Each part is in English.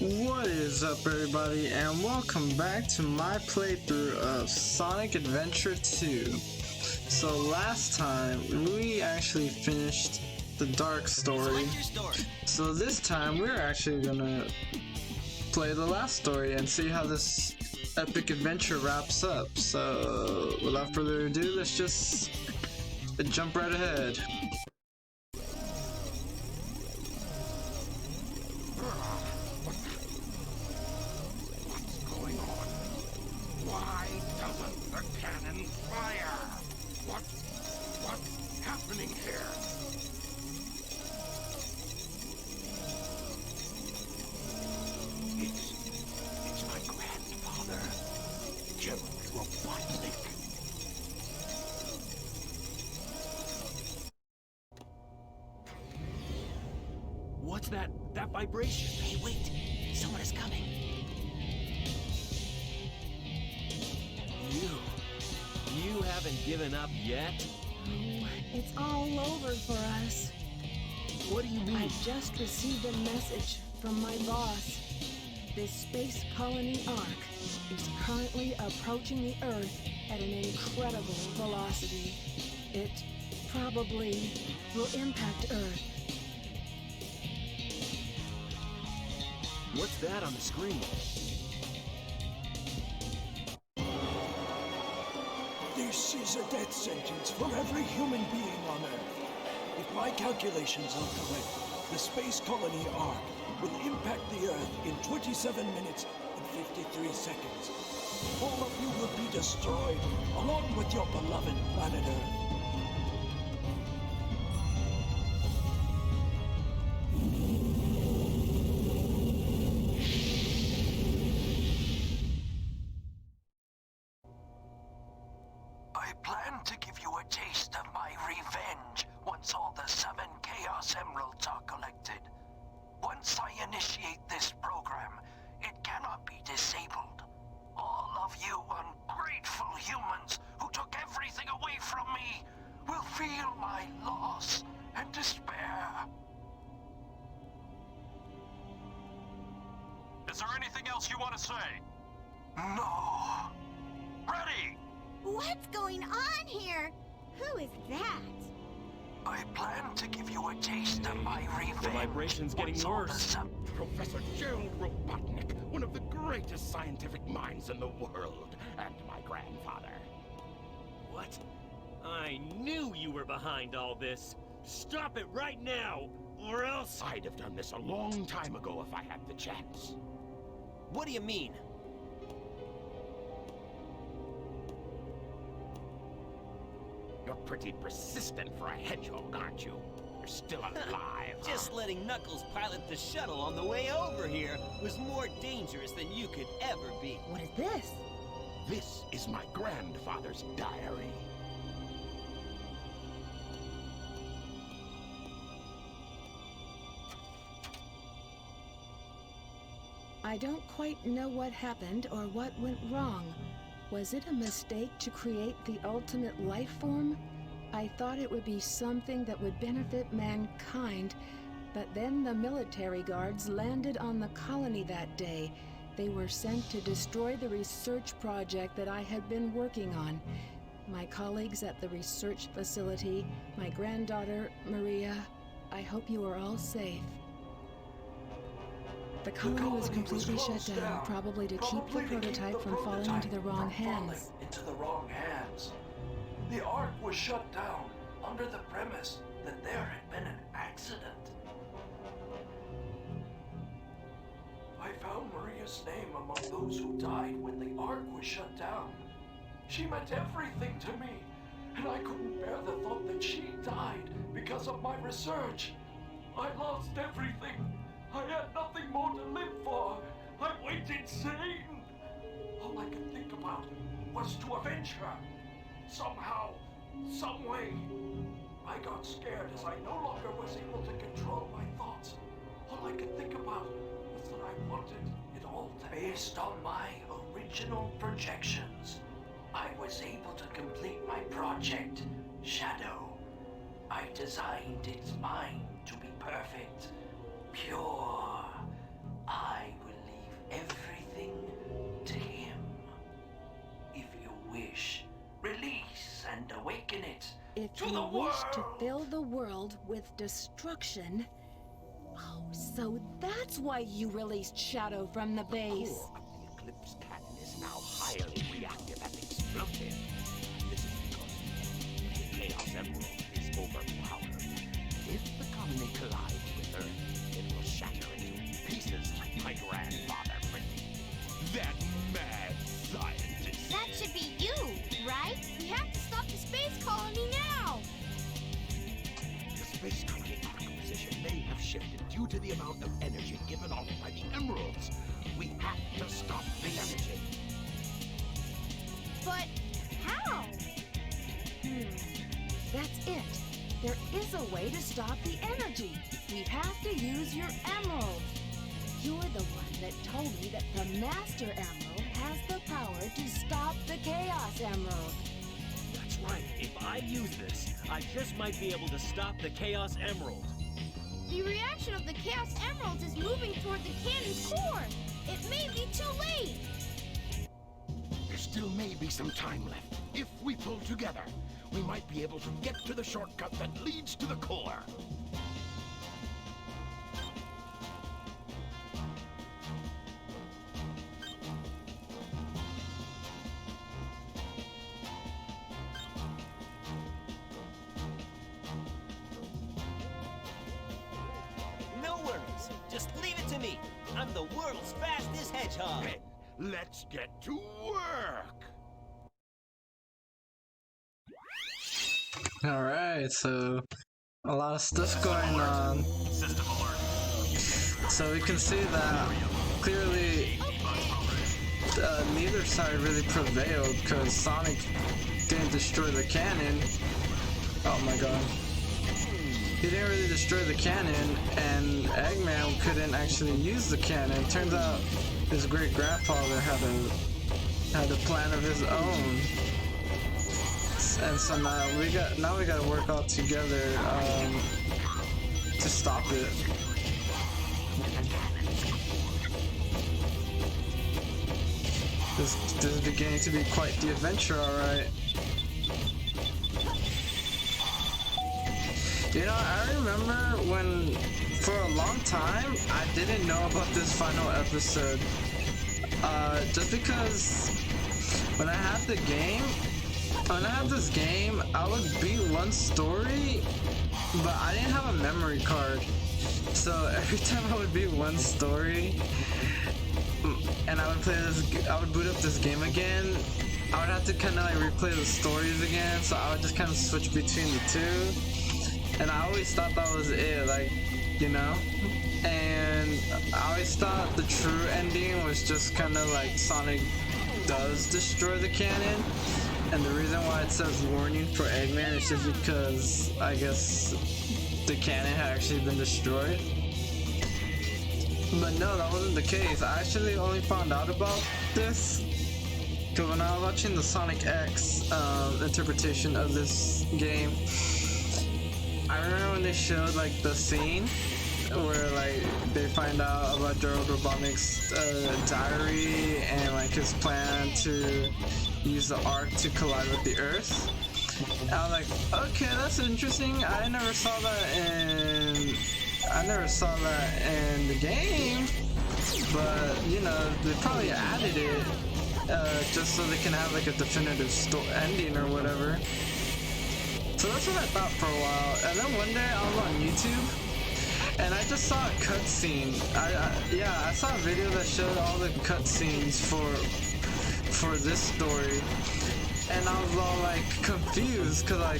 What is up, everybody, and welcome back to my playthrough of Sonic Adventure 2. So last time we actually finished the dark story. So this time we're actually gonna play the last story and see how this epic adventure wraps up. So without further ado, let's just jump right ahead. It's my grandfather, Gerald Robotnik. What's that vibration? Hey, wait! Someone is coming. You haven't given up yet? Oh, it's all over for us. What do you mean? I just received a message from my boss. This space colony Ark is currently approaching the Earth at an incredible velocity. It probably will impact Earth. What's that on the screen? This is a death sentence for every human being on Earth. If my calculations are correct, the space colony Ark will impact the Earth in 27 minutes and 53 seconds. All of you will be destroyed, along with your beloved planet Earth. I plan to give you a taste of my revenge once all the 7 Chaos Emeralds are collected. Once I initiate this program, it cannot be disabled. All of you ungrateful humans who took everything away from me will feel my loss and despair. Is there anything else you want to say? No. Ready! What's going on here? Who is that? I plan to give you a taste of my revenge. The vibration's getting once all the worse. Professor Gerald Robotnik, one of the greatest scientific minds in the world, and my grandfather. What? I knew you were behind all this. Stop it right now, or else... I'd have done this a long time ago if I had the chance. What do you mean? You're pretty persistent for a hedgehog, aren't you? You're still alive, huh? Just letting Knuckles pilot the shuttle on the way over here was more dangerous than you could ever be. What is this? This is my grandfather's diary. I don't quite know what happened or what went wrong. Was it a mistake to create the ultimate life form? I thought it would be something that would benefit mankind, but then the military guards landed on the colony that day. They were sent to destroy the research project that I had been working on. My colleagues at the research facility, my granddaughter, Maria, I hope you are all safe. The colony was completely shut down, probably to keep the prototype from falling into the wrong hands. The Ark was shut down under the premise that there had been an accident. I found Maria's name among those who died when the Ark was shut down. She meant everything to me, and I couldn't bear the thought that she died because of my research. I lost everything. I had nothing more to live for. I went insane. All I could think about was to avenge her. Somehow, some way. I got scared as I no longer was able to control my thoughts. All I could think about was that I wanted it all to be based on my original projections. I was able to complete my project, Shadow. I designed its mind to be perfect, pure. I will If To you the wish to world! fill the world with destruction... Oh, so that's why you released Shadow from the base. Core of the Eclipse Cannon is now highly reactive and explosive. This is because the Chaos Emerald is overpowered. If the colony collides with Earth, it will shatter into pieces like my grandfather predicted. That mad scientist. That should be you, right? We have to stop the space colony now! The space colony acquisition may have shifted due to the amount of energy given off by the emeralds. We have to stop the energy. But how? That's it. There is a way to stop the energy. We have to use your emerald. You're the one that told me that the Master Emerald has the power to stop the Chaos Emerald. That's right. If I use this, I just might be able to stop the Chaos Emerald. The reaction of the Chaos Emeralds is moving toward the cannon's core. It may be too late. There still may be some time left. If we pull together, we might be able to get to the shortcut that leads to the core. No worries. Just leave it to me. I'm the world's fastest hedgehog. Then, let's get to work. Alright, so a lot of stuff going on. System alert. So we can see that clearly neither side really prevailed because Sonic didn't destroy the cannon. Oh my god. He didn't really destroy the cannon, and Eggman couldn't actually use the cannon. Turns out his great grandfather had a plan of his own. And so now we gotta work all together to stop it. This is beginning to be quite the adventure, alright. You know, I remember when, for a long time, I didn't know about this final episode. Just because when I had this game, I would beat one story, but I didn't have a memory card. So every time I would beat one story, and I would boot up this game again, I would have to kind of like replay the stories again, so I would just kind of switch between the two. And I always thought that was it, like, you know? And I always thought the true ending was just kind of like Sonic does destroy the cannon. And the reason why it says warning for Eggman is just because, I guess, the cannon had actually been destroyed. But no, that wasn't the case. I actually only found out about this because when I was watching the Sonic X interpretation of this game, I remember when they showed like the scene where like they find out about Gerald Robotnik's diary and like his plan to use the Ark to collide with the Earth. And I was like, okay, that's interesting. I never saw that in the game, but you know they probably added it just so they can have like a definitive ending or whatever. So that's what I thought for a while, and then one day I was on YouTube, and I just saw a cutscene. I saw a video that showed all the cutscenes for this story, and I was all like confused, cause I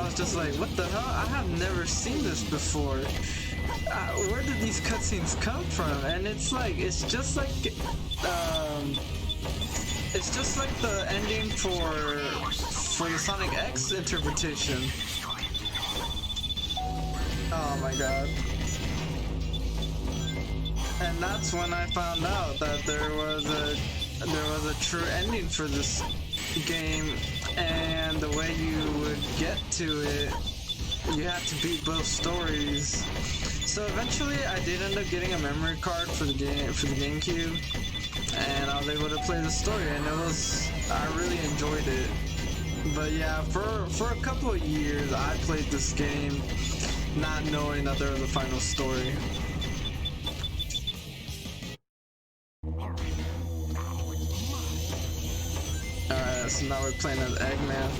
was just like, what the hell? I have never seen this before. Where did these cutscenes come from? And it's just like the ending for the Sonic X interpretation. Oh my god. And that's when I found out that there was a true ending for this game, and the way you would get to it, you had to beat both stories. So eventually I did end up getting a memory card for the GameCube, and I was able to play the story, and I really enjoyed it. But yeah, for a couple of years, I played this game not knowing that there was a final story. Alright, so now we're playing as Eggman.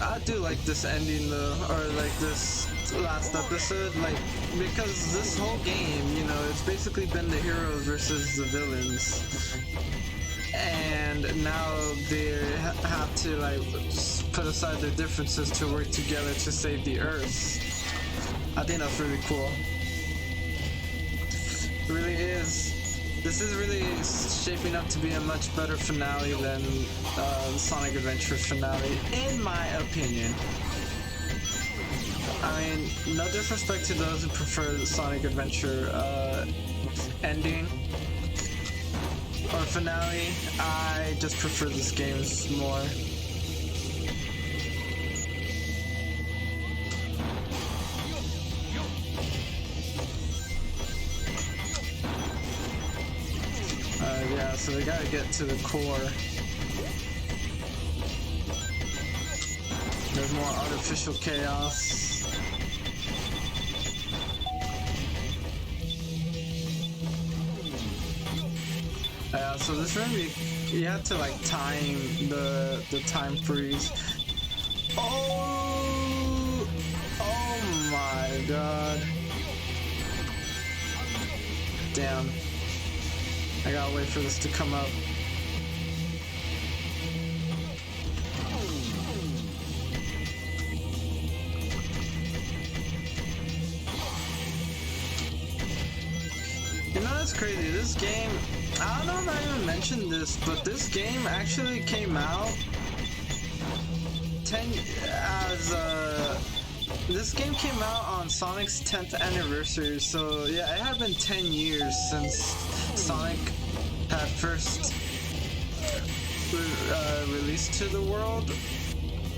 I do like this ending though, or like this last episode, like, because this whole game, you know, it's basically been the heroes versus the villains, and now they have to like put aside their differences to work together to save the Earth. I think that's really cool. It really is. This is really shaping up to be a much better finale than the Sonic Adventure finale, in my opinion. I mean, no disrespect to those who prefer the Sonic Adventure ending or finale. I just prefer this game more. Yeah, so we gotta get to the core. There's more artificial chaos. So this room, you have to like time the time freeze. Oh my god. Damn. I gotta wait for this to come up. You know, that's crazy. This game, I don't know if I even mentioned this, but this game actually came out this game came out on Sonic's 10th anniversary, so yeah, it had been 10 years since Sonic had first released to the world.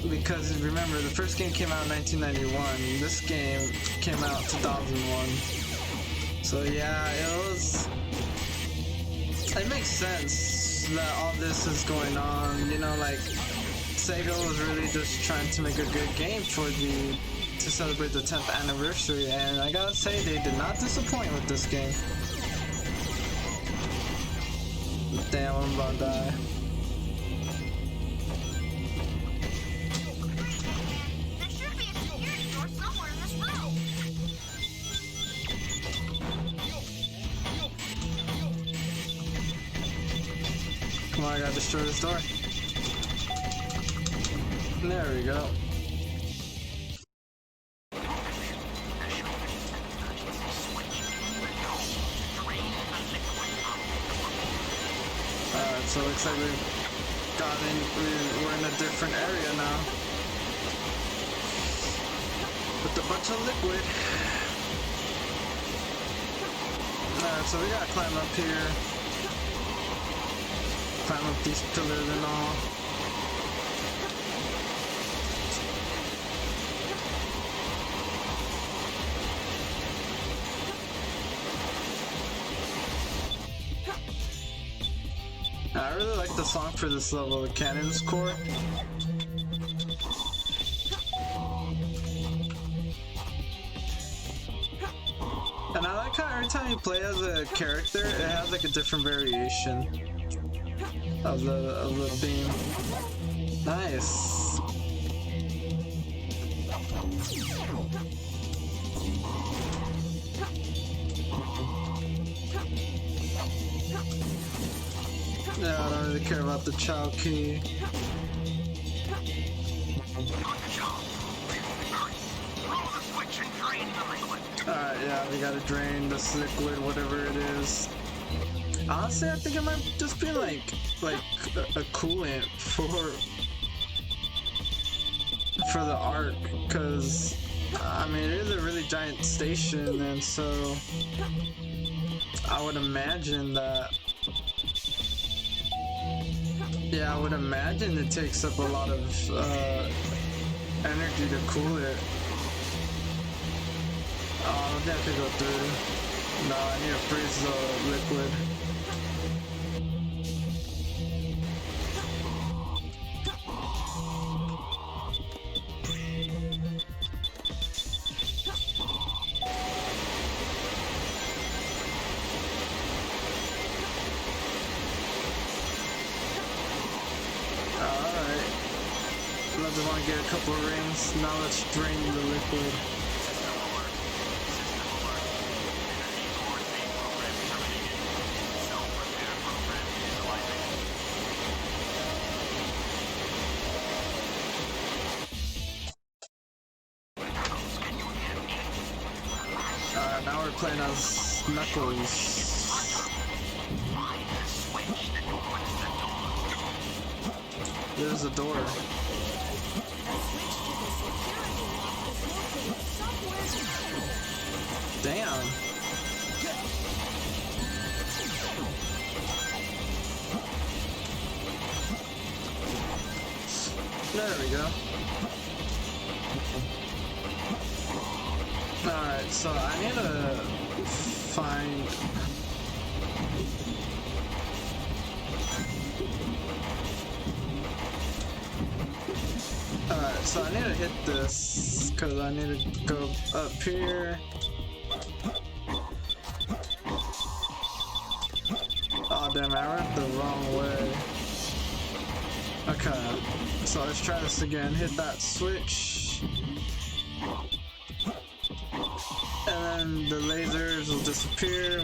Because remember, the first game came out in 1991, this game came out 2001. So yeah, it makes sense that all this is going on, you know, like Sega was really just trying to make a good game to celebrate the 10th anniversary, and I gotta say, they did not disappoint with this game. Damn, I'm about to die. There should be a security door somewhere in this room. Come on, I gotta destroy this door. There we go. So it looks like we're in a different area now. With a bunch of liquid. Alright, so we gotta climb up here. Climb up these pillars and all. I really like the song for this level, the Cannon's Core. And I like how every time you play as a character, it has like a different variation of the theme. Nice. Yeah, I don't really care about the Chow key. Alright, yeah, we gotta drain this liquid, whatever it is. Honestly, I think it might just be like a coolant for the arc, because I mean, it is a really giant station, and so I would imagine that. Yeah, I would imagine it takes up a lot of energy to cool it. Oh, I don't think I could go through. No, I need to freeze the liquid. want to get a couple of rings. Now let's drain the liquid. Alright, now we're playing as Knuckles. There's a door. Damn. There we go. Alright, so I need to find... Alright, so I need to hit this, because I need to go up here. Oh damn, I went the wrong way. Okay, so let's try this again. Hit that switch. And then the lasers will disappear.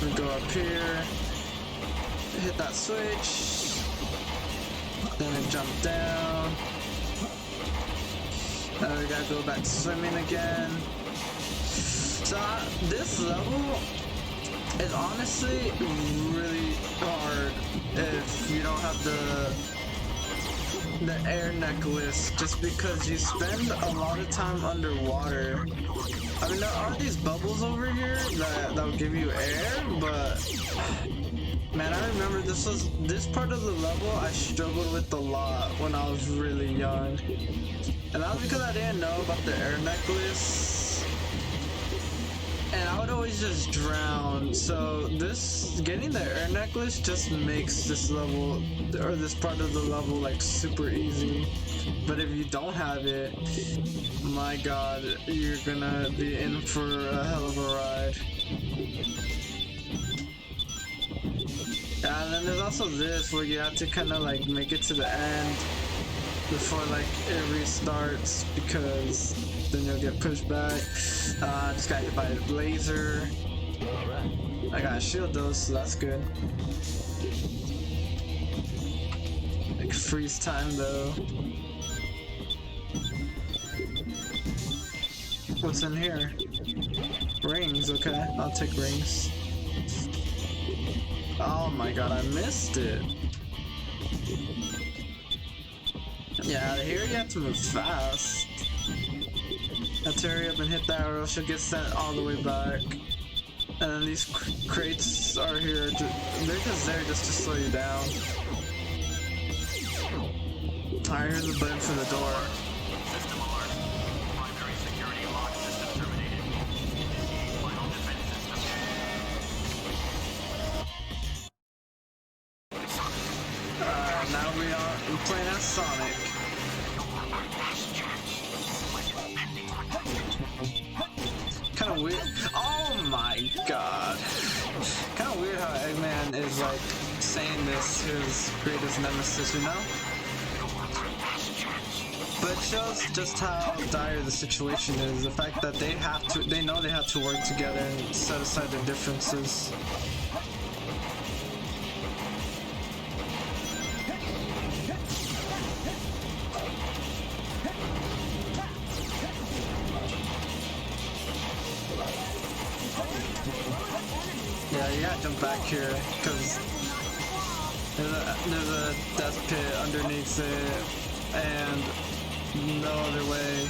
We go up here. Hit that switch. Then it jump down. Now we gotta go back to swimming again. So this level is honestly really hard if you don't have the air necklace, just because you spend a lot of time underwater. I mean, there are these bubbles over here that will give you air, but man, I remember this part of the level I struggled with a lot when I was really young, and that was because I didn't know about the air necklace, and I would always just drown. So getting the air necklace just makes this level, or this part of the level, like super easy. But if you don't have it, my god, you're gonna be in for a hell of a ride. And then there's also this where you have to kind of like make it to the end before like it restarts, because then you'll get pushed back. Just got hit by a laser. I got a shield though, so that's good. Like freeze time though. What's in here? Rings, okay. I'll take rings. Oh my god, I missed it. Yeah, here you have to move fast. Let's hurry up and hit that, or else you'll get sent all the way back. And then these crates are here. They're just there just to slow you down. Alright, here's the button for the door. System alert. Primary security lock system terminated. Final defense system. Now we're playing as Sonic. Kind of weird. Oh my god. Kind of weird how Eggman is like saying this his greatest nemesis, you know? But it shows just how dire the situation is. The fact that they know they have to work together and set aside their differences. Yeah, you gotta jump back here, because there's a death pit underneath it, and no other way.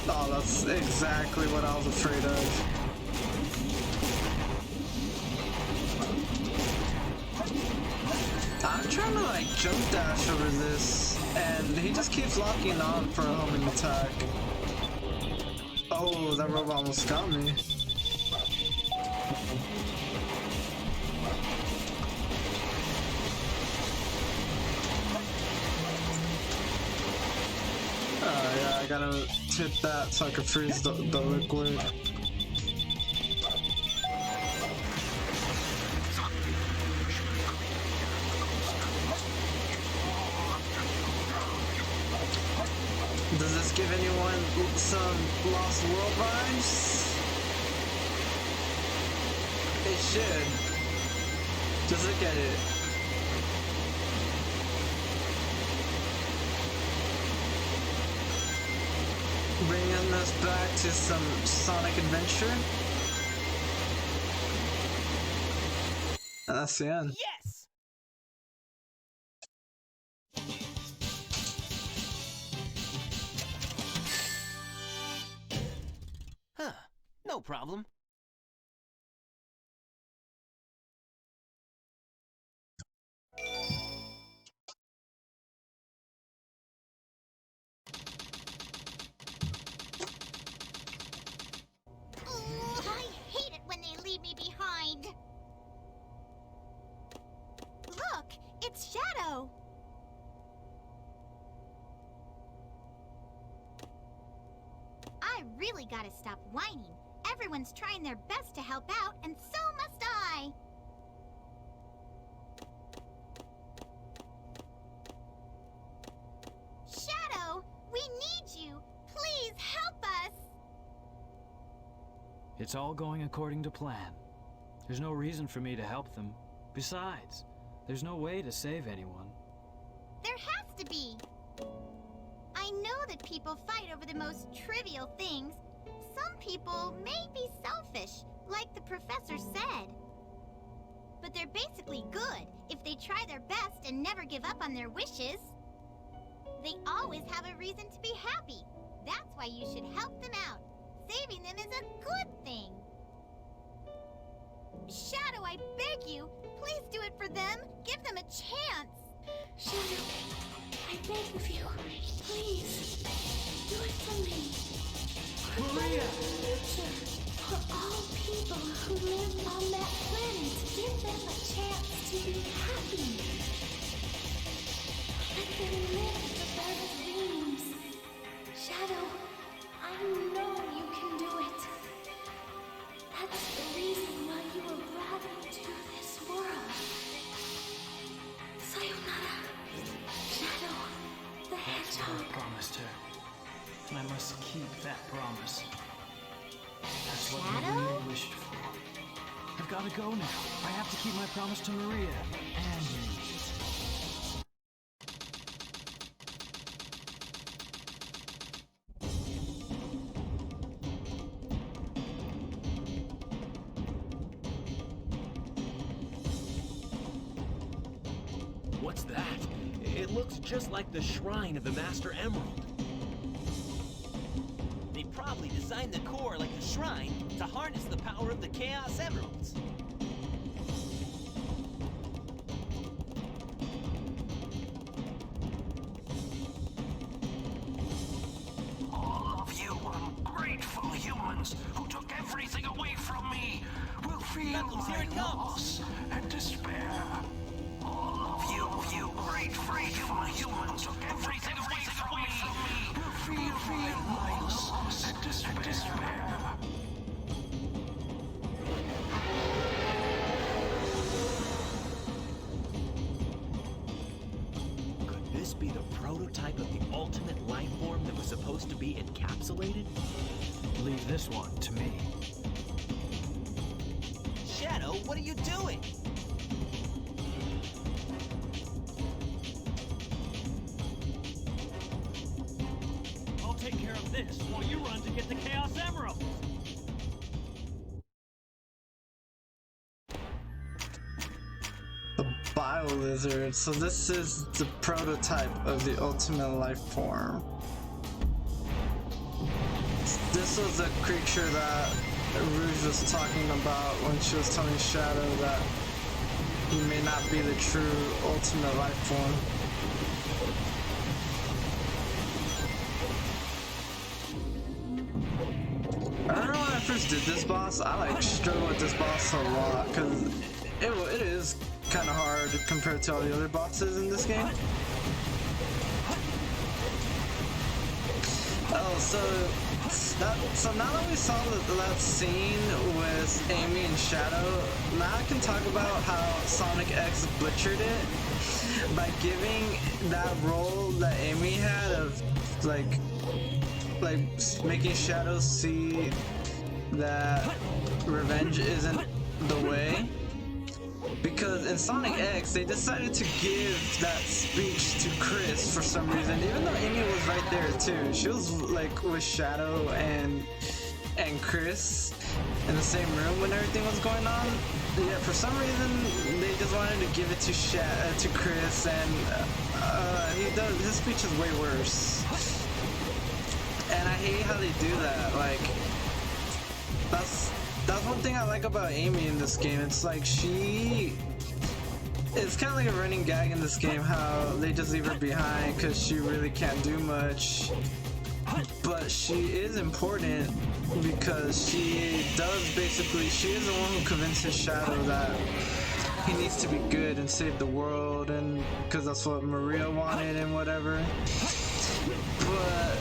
Oh, that's exactly what I was afraid of. I'm trying to like jump dash over this, and he just keeps locking on for a homing attack. Oh, that robot almost got me. Yeah, I gotta hit that so I can freeze the liquid. give anyone some Lost World vibes? It should. Just look at it. Bringing us back to some Sonic adventure. And that's the end. Yes! Huh. No problem. I hate it when they leave me behind. Look, it's Shadow. I really gotta stop whining. Everyone's trying their best to help out, and so must I. Shadow, we need you. Please help us. It's all going according to plan. There's no reason for me to help them. Besides, there's no way to save anyone. There has to be. I know that people fight over the most trivial things. Some people may be selfish, like the professor said. But they're basically good if they try their best and never give up on their wishes. They always have a reason to be happy. That's why you should help them out. Saving them is a good thing. Shadow, I beg you, please do it for them. Give them a chance. Shadow, I beg of you, please, do it for me. For Maria! future, for all people who live on that planet, give them a chance to be happy. Let them live for their dreams. Shadow, I know you can do it. That's the reason why you were brought into this world. Sayonara, Shadow the Hedgehog. I promised her, and I must keep that promise. That's what Maria wished for. I've got to go now. I have to keep my promise to Maria and you. What's that? It looks just like the shrine of the Master Emerald. They probably designed the core like a shrine to harness the power of the Chaos Emeralds. All of you ungrateful humans who took everything away from me will feel Knuckles, here my it comes. loss and despair. All of you grateful humans who took everything away from me will feel my loss and despair. Could this be the prototype of the ultimate life form that was supposed to be encapsulated? Leave this one to me. Shadow, what are you doing? I'll take care of this while you run to get the Chaos Emerald. The Bio Lizard. So this is the prototype of the ultimate life form. This was the creature that Rouge was talking about when she was telling Shadow that he may not be the true ultimate life form. I don't know when I first did this boss, I like struggled with this boss a lot because it is kind of hard compared to all the other bosses in this game. Oh, so now that we saw that scene with Amy and Shadow, now I can talk about how Sonic X butchered it by giving that role that Amy had of like like making Shadow see that revenge isn't the way. Because in Sonic X, they decided to give that speech to Chris for some reason, even though Amy was right there too. She was like with Shadow and Chris in the same room when everything was going on. Yeah, for some reason they just wanted to give it to Chris, and his speech is way worse. And I hate how they do that. Like, that's one thing I like about Amy in this game. It's like it's kind of like a running gag in this game how they just leave her behind because she really can't do much. But she is important because she is the one who convinces Shadow that he needs to be good and save the world, and because that's what Maria wanted and whatever. But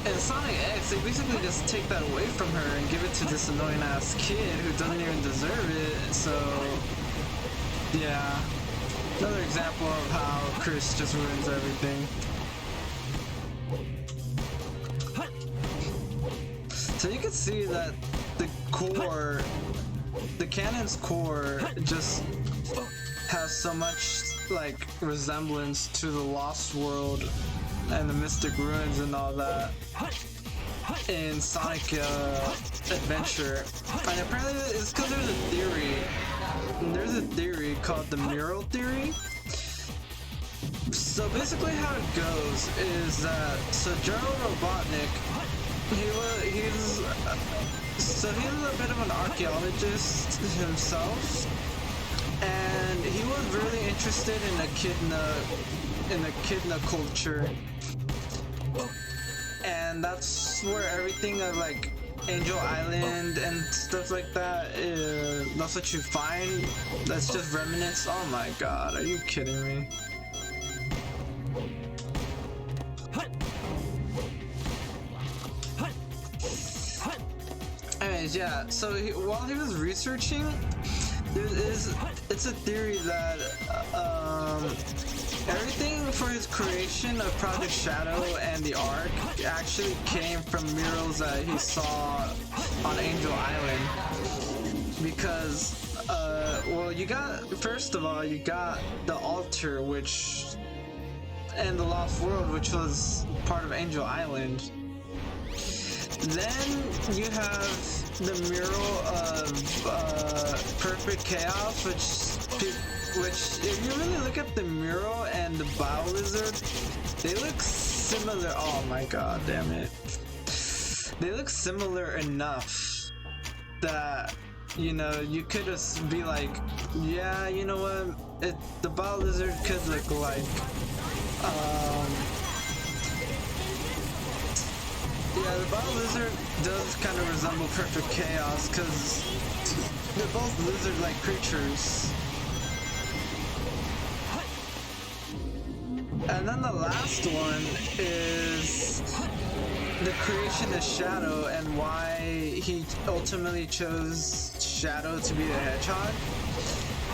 in Sonic X, they basically just take that away from her and give it to this annoying ass kid who doesn't even deserve it. So yeah, another example of how Chris just ruins everything. So you can see that the Cannon's core just has so much like resemblance to the Lost World and the Mystic Ruins and all that in Sonic Adventure. And apparently it's because there's a theory called the mural theory. So basically how it goes is that Gerald Robotnik, he's a bit of an archaeologist himself, and he was really interested in the Echidna culture, and that's where everything of like Angel Island and stuff like that, that's what you find. That's just remnants. Oh my god, are you kidding me? Anyways, yeah, so while he was researching, it's a theory that everything for his creation of Project Shadow and the Ark actually came from murals that he saw on Angel Island. Because, first of all, you got the altar, and the Lost World, which was part of Angel Island. Then you have the mural of Perfect Chaos, which if you really look at the mural and the Bio Lizard, they look similar. Oh my god, damn it. They look similar enough that, you know, you could just be like, yeah, you know what, the Bio Lizard could look like, yeah, the Bio Lizard does kind of resemble Perfect Chaos because they're both lizard-like creatures. And then the last one is the creation of Shadow and why he ultimately chose Shadow to be the Hedgehog.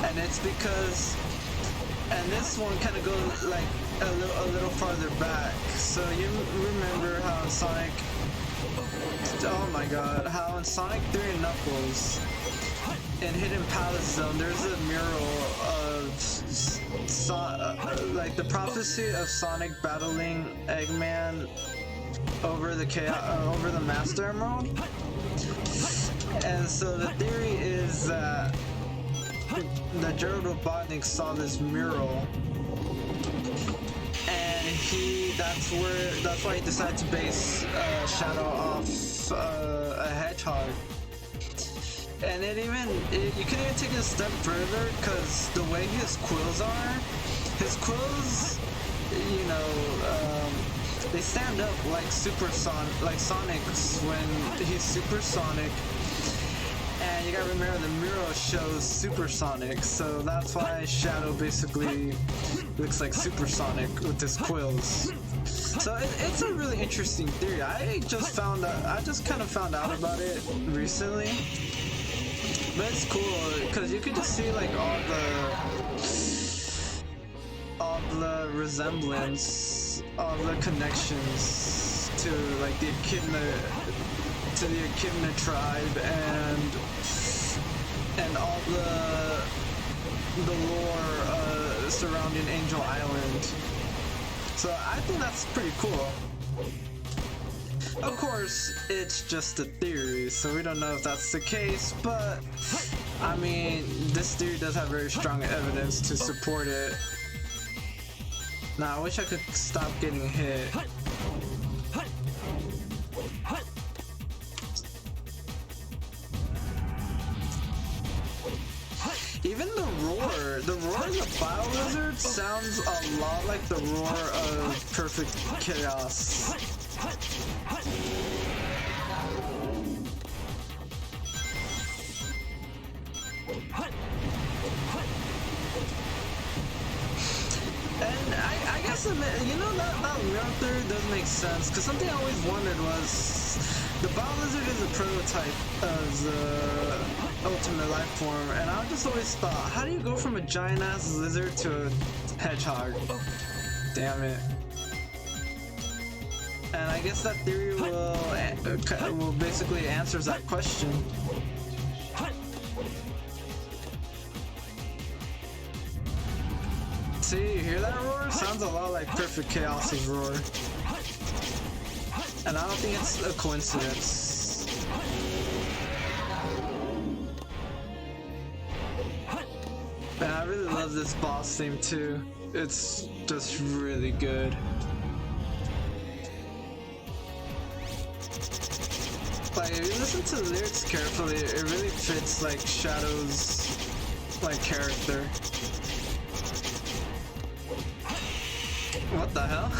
And it's because, and this one kind of goes like a little farther back. So you remember how in Sonic, oh my god, how in Sonic 3 and Knuckles, in Hidden Palace Zone, there's a mural of like the prophecy of Sonic battling Eggman over the Master Emerald. And so the theory is that Gerald Robotnik saw this mural, and that's why he decided to base Shadow off a hedgehog. And you can even take it a step further, because the way his quills, you know, they stand up like Sonic's when he's supersonic. And you gotta remember the mural shows supersonic, so that's why Shadow basically looks like supersonic with his quills. So it's a really interesting theory. I just kind of found out about it recently. But it's cool, because you could just see like all the resemblance, all the connections to like the Echidna tribe and all the lore surrounding Angel Island. So I think that's pretty cool. Of course, it's just a theory, so we don't know if that's the case, but I mean, this theory does have very strong evidence to support it. Now, I wish I could stop getting hit. Even the roar of the Bio Lizard sounds a lot like the roar of Perfect Chaos. And I guess, you know, that mirror theory does make sense, because something I always wondered was, the Bio Lizard is a prototype of the ultimate life form, and I just always thought, how do you go from a giant-ass lizard to a hedgehog? Damn it. And I guess that theory will basically answers that question. See, you hear that roar? Sounds a lot like Perfect Chaos's roar. And I don't think it's a coincidence. And I really love this boss theme too. It's just really good. Like, if you listen to the lyrics carefully, it really fits like Shadow's like character. What the hell?